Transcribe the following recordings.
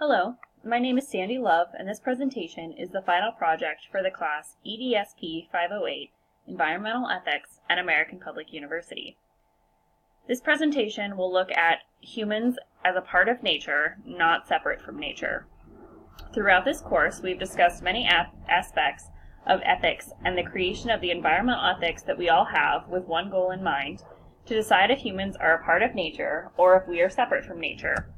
Hello, my name is Sandy Love, and this presentation is the final project for the class EVSP508 Environmental Ethics at American Public University. This presentation will look at humans as a part of nature, not separate from nature. Throughout this course, we've discussed many aspects of ethics and the creation of the environmental ethics that we all have with one goal in mind, to decide if humans are a part of nature or if we are separate from nature.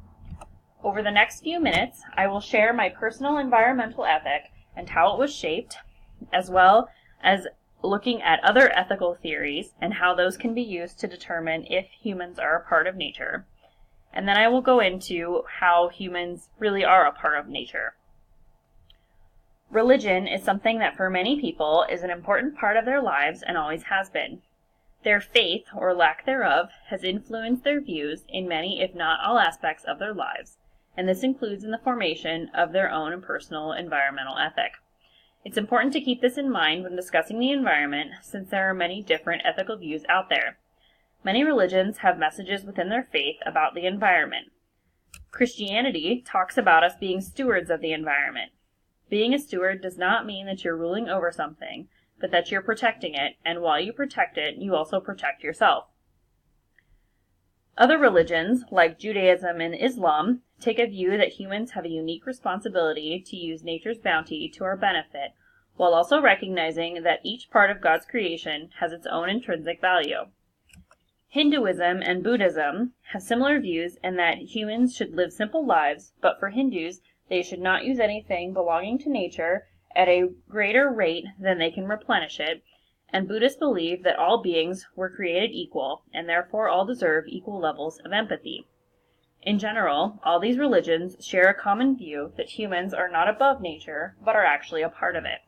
Over the next few minutes, I will share my personal environmental ethic and how it was shaped, as well as looking at other ethical theories and how those can be used to determine if humans are a part of nature. And then I will go into how humans really are a part of nature. Religion is something that for many people is an important part of their lives and always has been. Their faith, or lack thereof, has influenced their views in many, if not all, aspects of their lives, and this includes in the formation of their own personal environmental ethic. It's important to keep this in mind when discussing the environment, since there are many different ethical views out there. Many religions have messages within their faith about the environment. Christianity talks about us being stewards of the environment. Being a steward does not mean that you're ruling over something, but that you're protecting it, and while you protect it, you also protect yourself. Other religions, like Judaism and Islam, take a view that humans have a unique responsibility to use nature's bounty to our benefit, while also recognizing that each part of God's creation has its own intrinsic value. Hinduism and Buddhism have similar views in that humans should live simple lives, but for Hindus, they should not use anything belonging to nature at a greater rate than they can replenish it, and Buddhists believe that all beings were created equal, and therefore all deserve equal levels of empathy. In general, all these religions share a common view that humans are not above nature, but are actually a part of it.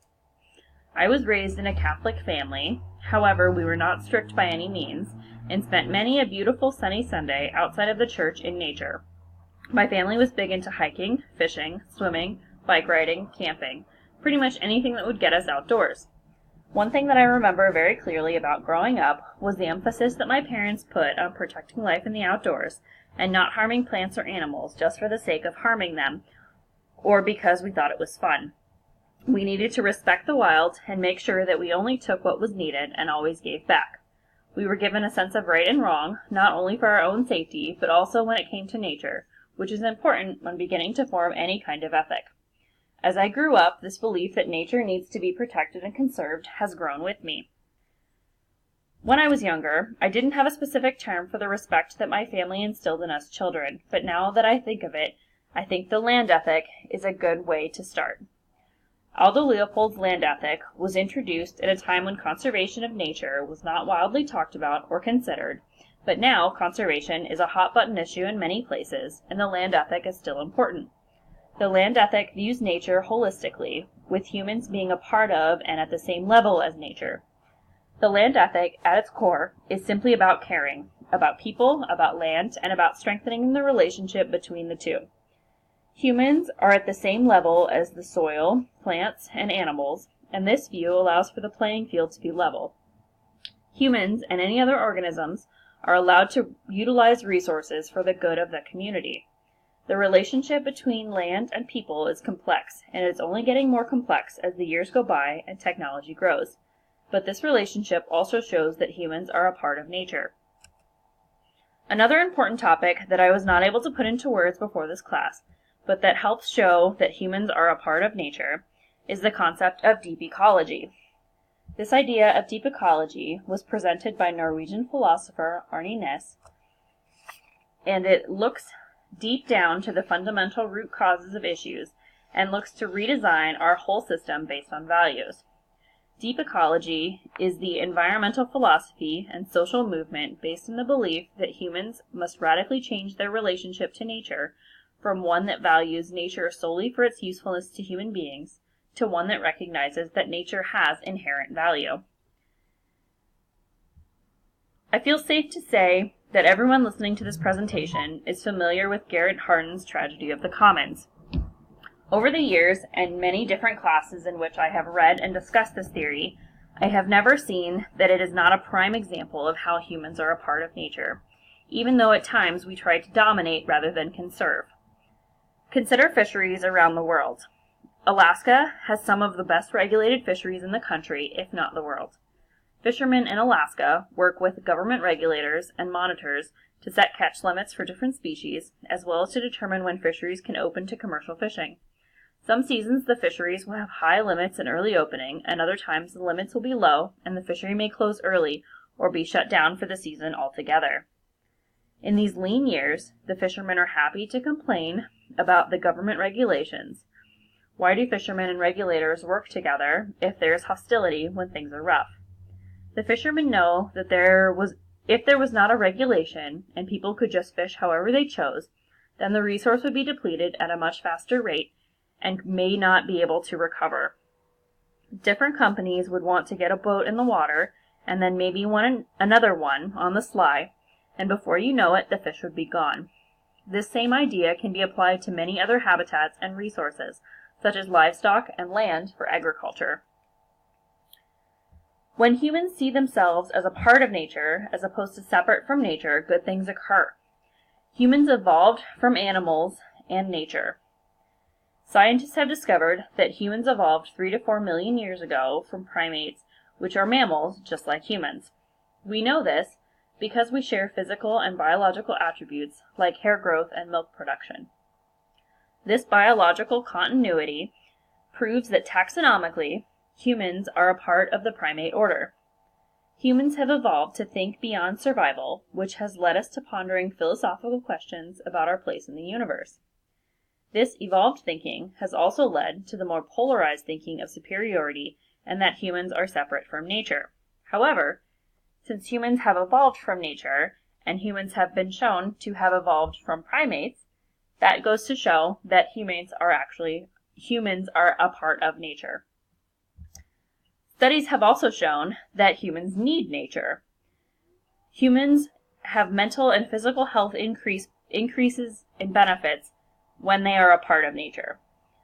I was raised in a Catholic family. However, we were not strict by any means, and spent many a beautiful sunny Sunday outside of the church in nature. My family was big into hiking, fishing, swimming, bike riding, camping, pretty much anything that would get us outdoors. One thing that I remember very clearly about growing up was the emphasis that my parents put on protecting life in the outdoors and not harming plants or animals just for the sake of harming them or because we thought it was fun. We needed to respect the wild and make sure that we only took what was needed and always gave back. We were given a sense of right and wrong, not only for our own safety, but also when it came to nature, which is important when beginning to form any kind of ethic. As I grew up, this belief that nature needs to be protected and conserved has grown with me. When I was younger, I didn't have a specific term for the respect that my family instilled in us children, but now that I think of it, I think the land ethic is a good way to start. Aldo Leopold's land ethic was introduced at a time when conservation of nature was not wildly talked about or considered, but now conservation is a hot-button issue in many places, and the land ethic is still important. The land ethic views nature holistically, with humans being a part of and at the same level as nature. The land ethic, at its core, is simply about caring, about people, about land, and about strengthening the relationship between the two. Humans are at the same level as the soil, plants, and animals, and this view allows for the playing field to be level. Humans and any other organisms are allowed to utilize resources for the good of the community. The relationship between land and people is complex, and it's only getting more complex as the years go by and technology grows. But this relationship also shows that humans are a part of nature. Another important topic that I was not able to put into words before this class, but that helps show that humans are a part of nature, is the concept of deep ecology. This idea of deep ecology was presented by Norwegian philosopher Arne Næss, and it looks deep down to the fundamental root causes of issues and looks to redesign our whole system based on values. Deep ecology is the environmental philosophy and social movement based in the belief that humans must radically change their relationship to nature from one that values nature solely for its usefulness to human beings to one that recognizes that nature has inherent value. I feel safe to say that everyone listening to this presentation is familiar with Garrett Hardin's tragedy of the commons. Over the years, and many different classes in which I have read and discussed this theory, I have never seen that it is not a prime example of how humans are a part of nature, even though at times we try to dominate rather than conserve. Consider fisheries around the world. Alaska has some of the best regulated fisheries in the country, if not the world. Fishermen in Alaska work with government regulators and monitors to set catch limits for different species, as well as to determine when fisheries can open to commercial fishing. Some seasons the fisheries will have high limits in early opening, and other times the limits will be low and the fishery may close early or be shut down for the season altogether. In these lean years, the fishermen are happy to complain about the government regulations. Why do fishermen and regulators work together if there is hostility when things are rough? The fishermen know that if there was not a regulation and people could just fish however they chose, then the resource would be depleted at a much faster rate and may not be able to recover. Different companies would want to get a boat in the water and then maybe another one on the sly, and before you know it, the fish would be gone. This same idea can be applied to many other habitats and resources, such as livestock and land for agriculture. When humans see themselves as a part of nature, as opposed to separate from nature, good things occur. Humans evolved from animals and nature. Scientists have discovered that humans evolved 3 to 4 million years ago from primates, which are mammals just like humans. We know this because we share physical and biological attributes like hair growth and milk production. This biological continuity proves that taxonomically, humans are a part of the primate order. Humans have evolved to think beyond survival, which has led us to pondering philosophical questions about our place in the universe. This evolved thinking has also led to the more polarized thinking of superiority and that humans are separate from nature. However, since humans have evolved from nature, and humans have been shown to have evolved from primates, that goes to show that humans are a part of nature. Studies have also shown that humans need nature. Humans have mental and physical health increases in benefits when they are a part of nature.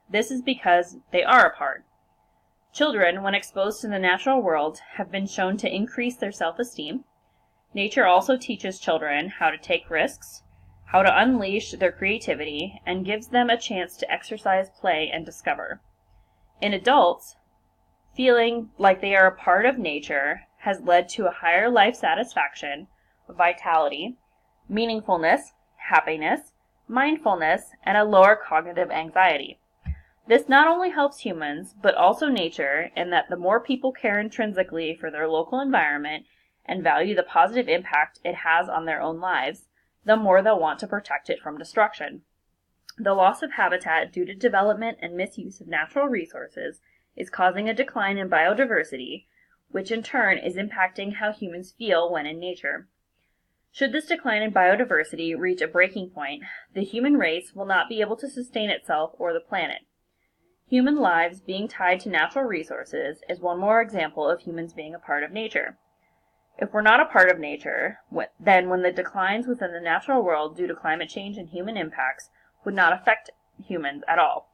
This is because they are a part. Children, when exposed to the natural world, have been shown to increase their self-esteem. Nature also teaches children how to take risks, how to unleash their creativity, and gives them a chance to exercise, play, and discover. In adults, feeling like they are a part of nature has led to a higher life satisfaction, vitality, meaningfulness, happiness, mindfulness, and a lower cognitive anxiety. This not only helps humans, but also nature, in that the more people care intrinsically for their local environment and value the positive impact it has on their own lives, the more they'll want to protect it from destruction. The loss of habitat due to development and misuse of natural resources is causing a decline in biodiversity, which in turn is impacting how humans feel when in nature. Should this decline in biodiversity reach a breaking point, the human race will not be able to sustain itself or the planet. Human lives being tied to natural resources is one more example of humans being a part of nature. If we're not a part of nature, then when the declines within the natural world due to climate change and human impacts would not affect humans at all.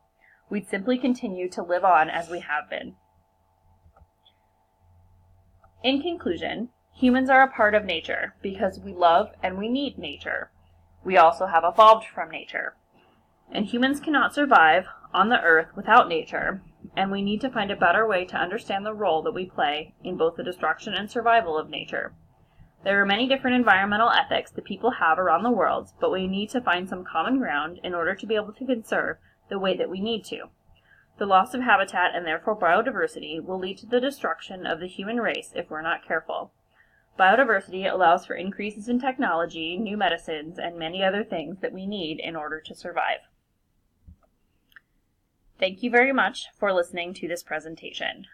We'd simply continue to live on as we have been. In conclusion, humans are a part of nature because we love and we need nature. We also have evolved from nature. And humans cannot survive on the earth without nature, and we need to find a better way to understand the role that we play in both the destruction and survival of nature. There are many different environmental ethics that people have around the world, but we need to find some common ground in order to be able to conserve the way that we need to. The loss of habitat and therefore biodiversity will lead to the destruction of the human race if we're not careful. Biodiversity allows for increases in technology, new medicines, and many other things that we need in order to survive. Thank you very much for listening to this presentation.